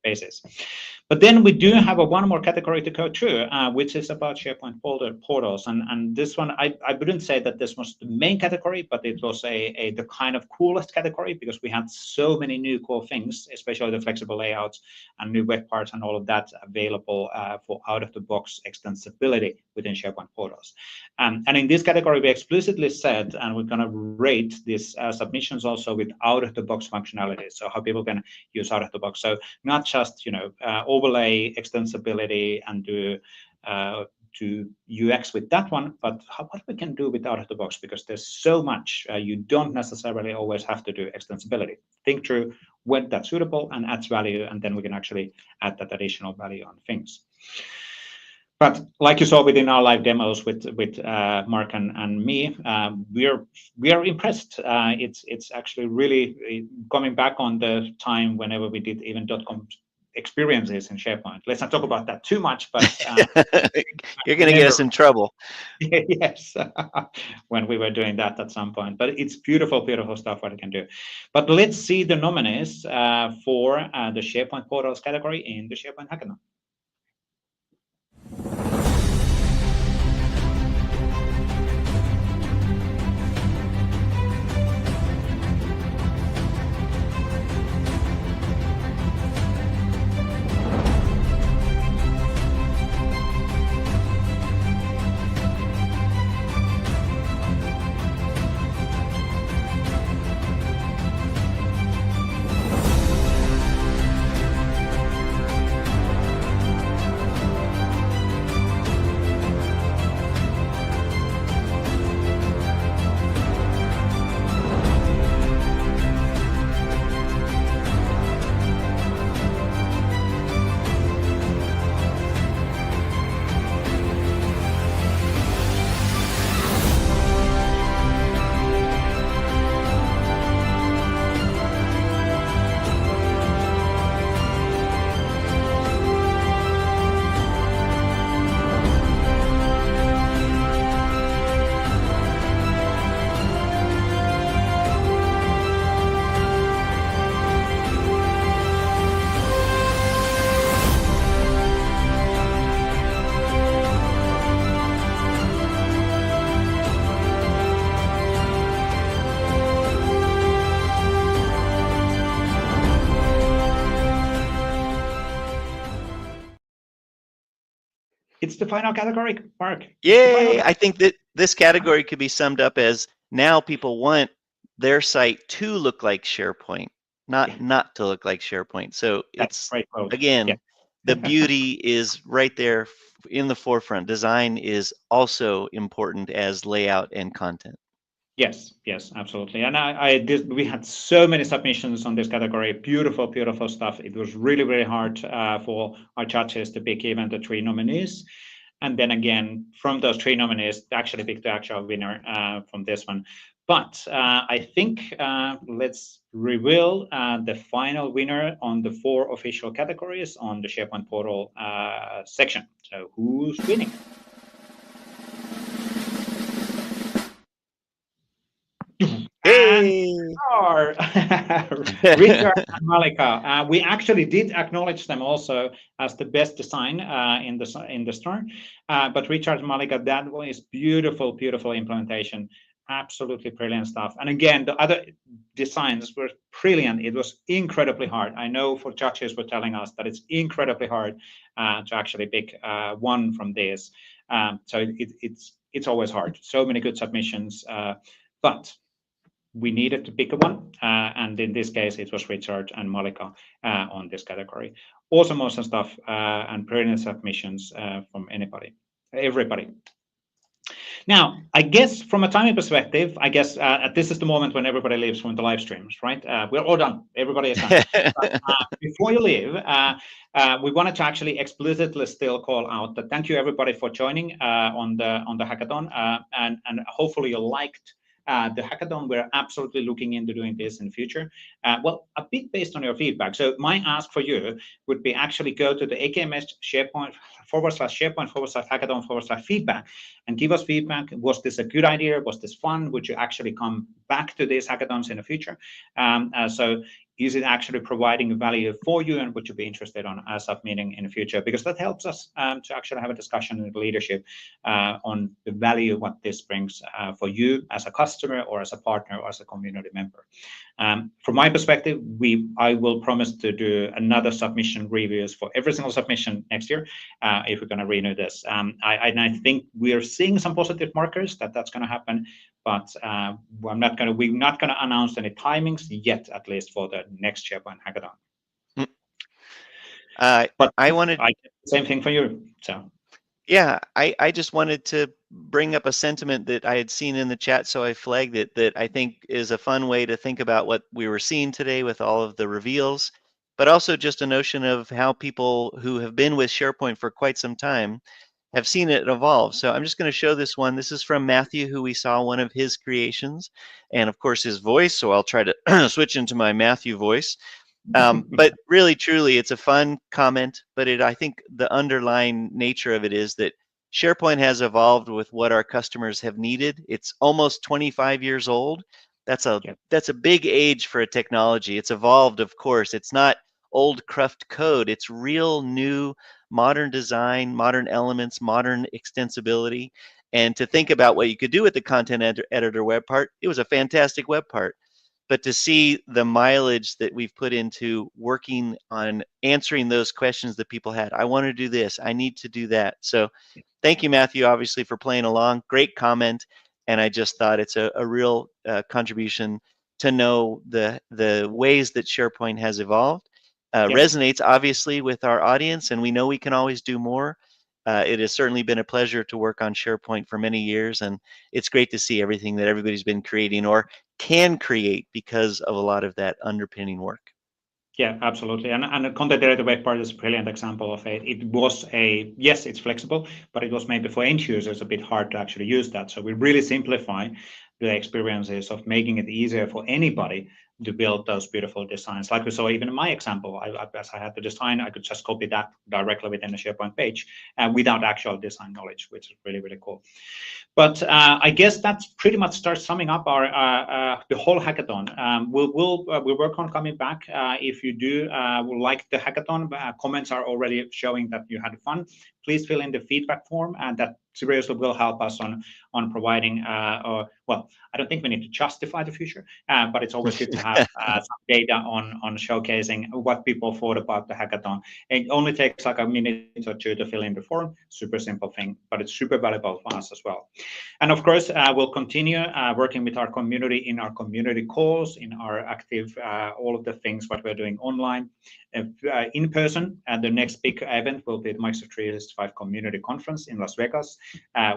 basis. But then we do have one more category to go through, which is about SharePoint portals. And this one, I wouldn't say that this was the main category, but it was the kind of coolest category because we had so many new cool things, especially the flexible layouts and new web parts and all of that available for out-of-the-box extensibility within SharePoint portals. And in this category, we explicitly said, and we're going to rate these submissions also with out-of-the-box functionality, so how people can use out-of-the-box. So not just overlay extensibility and do UX with that one, but what we can do with out-of-the-box, because there's so much. You don't necessarily always have to do extensibility. Think through when that's suitable and adds value, and then we can actually add that additional value on things. But like you saw within our live demos with Mark and me, we are impressed. It's actually really coming back on the time whenever we did even .com experiences in SharePoint. Let's not talk about that too much, but you're going to get us in trouble. Yes, when we were doing that at some point. But it's beautiful, beautiful stuff what it can do. But let's see the nominees for the SharePoint portals category in the SharePoint Hackathon. It's the final category, Mark. Yay! I think that this category could be summed up as now people want their site to look like SharePoint, not to look like SharePoint. So it's, again, the beauty is right there in the forefront. Design is also important as layout and content. Yes, absolutely. And we had so many submissions on this category. Beautiful, beautiful stuff. It was really, really hard for our judges to pick even the 3 nominees. And then again, from those 3 nominees, actually pick the actual winner from this one. But I think let's reveal the final winner on the 4 official categories on the SharePoint portal section. So who's winning? Hey! Richard and Malika. We actually did acknowledge them also as the best design in the store. But Richard and Malika, that one is beautiful, beautiful implementation. Absolutely brilliant stuff. And again, the other designs were brilliant. It was incredibly hard. I know for judges were telling us that it's incredibly hard to actually pick one from this. So it's always hard. So many good submissions, but we needed to pick one, and in this case, it was Richard and Malika on this category. Awesome stuff and brilliant submissions from everybody. Now, I guess from a timing perspective, I guess this is the moment when everybody leaves from the live streams, right? We're all done. Everybody is done. But, before you leave, we wanted to actually explicitly still call out that thank you everybody for joining on the hackathon, and hopefully you liked the hackathon. We're absolutely looking into doing this in the future. Well, a bit based on your feedback. So my ask for you would be actually go to the AKMS SharePoint /hackathon/feedback and give us feedback. Was this a good idea? Was this fun? Would you actually come back to these hackathons in the future? So is it actually providing value for you, and would you be interested on a sub-meeting in the future? Because that helps us to actually have a discussion with leadership on the value what this brings for you as a customer or as a partner or as a community member. From my perspective, I will promise to do another submission reviews for every single submission next year if we're going to renew this. I think we're seeing some positive markers that that's going to happen, but we're not going to announce any timings yet, at least for the next SharePoint Hackathon. But I wanted same thing for you. So yeah, I just wanted to bring up a sentiment that I had seen in the chat, so I flagged it, that I think is a fun way to think about what we were seeing today with all of the reveals, but also just a notion of how people who have been with SharePoint for quite some time have seen it evolve. So I'm just going to show this one. This is from Matthew, who we saw one of his creations, and of course his voice, so I'll try to switch into my Matthew voice. But really, truly, it's a fun comment, but I think the underlying nature of it is that SharePoint has evolved with what our customers have needed. It's almost 25 years old. That's a big age for a technology. It's evolved, of course. It's not old cruft code. It's real new modern design, modern elements, modern extensibility. And to think about what you could do with the content editor web part, it was a fantastic web part. But to see the mileage that we've put into working on answering those questions that people had, I want to do this, I need to do that. So thank you, Matthew, obviously, for playing along. Great comment. And I just thought it's a real contribution to know the ways that SharePoint has evolved. Resonates, obviously, with our audience, and we know we can always do more. It has certainly been a pleasure to work on SharePoint for many years, and it's great to see everything that everybody's been creating or can create because of a lot of that underpinning work. Yeah, absolutely. And the content editor web part is a brilliant example of it. It was yes, it's flexible, but it was maybe for end users a bit hard to actually use that. So we really simplify the experiences of making it easier for anybody to build those beautiful designs. Like we saw even in my example, as I had the design, I could just copy that directly within the SharePoint page without actual design knowledge, which is really, really cool. But I guess that's pretty much starts summing up our the whole hackathon. We'll work on coming back. If you do like the hackathon, comments are already showing that you had fun. Please fill in the feedback form, and that seriously will help us on providing. Well, I don't think we need to justify the future, but it's always good to have some data on showcasing what people thought about the hackathon. It only takes like a minute or two to fill in the form. Super simple thing, but it's super valuable for us as well. And of course, we'll continue working with our community in our community calls, in our active, all of the things what we're doing online, in person. And the next big event will be the Microsoft 365 Community Conference in Las Vegas,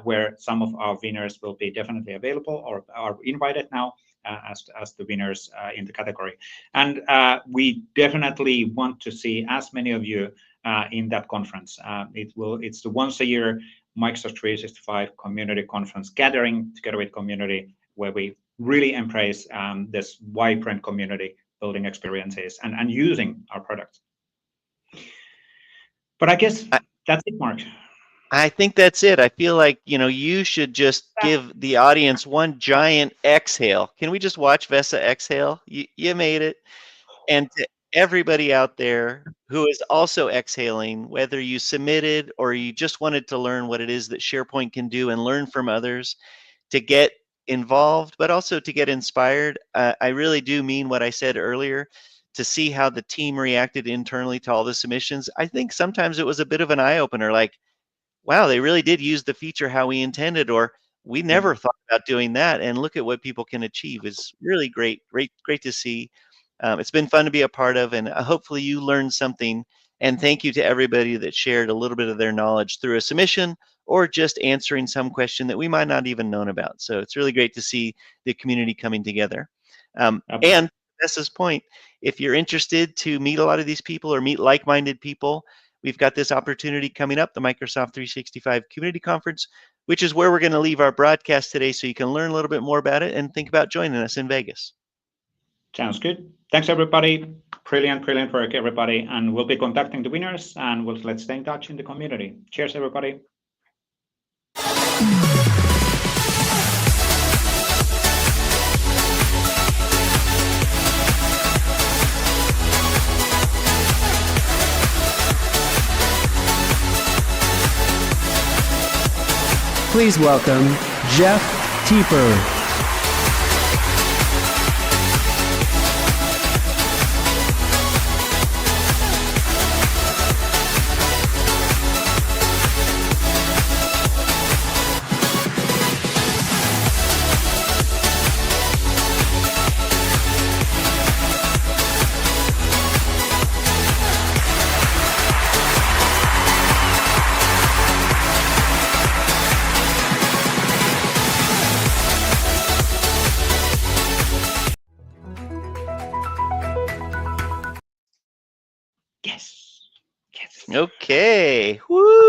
where some of our winners will be definitely available or are invited now as the winners in the category. And we definitely want to see as many of you in that conference. It's the once a year Microsoft 365 Community Conference gathering together with community, where we really embrace this vibrant community building experiences and using our products. But I guess that's it, Mark. I think that's it. I feel like, you should just give the audience one giant exhale. Can we just watch Vesa exhale? You made it. And to everybody out there who is also exhaling, whether you submitted or you just wanted to learn what it is that SharePoint can do and learn from others, to get involved, but also to get inspired. I really do mean what I said earlier, to see how the team reacted internally to all the submissions. I think sometimes it was a bit of an eye-opener, like, wow, they really did use the feature how we intended, or we never thought about doing that, and look at what people can achieve. It's really great to see. It's been fun to be a part of, and hopefully you learned something. And thank you to everybody that shared a little bit of their knowledge through a submission or just answering some question that we might not even known about. So it's really great to see the community coming together. And Vessa's point, if you're interested to meet a lot of these people or meet like-minded people, we've got this opportunity coming up, the Microsoft 365 Community Conference, which is where we're going to leave our broadcast today, so you can learn a little bit more about it and think about joining us in Vegas. Sounds good. Thanks, everybody. Brilliant work, everybody. And we'll be contacting the winners, and let's stay in touch in the community. Cheers, everybody. Please welcome Jeff Teeper. Yes. Okay. Woo!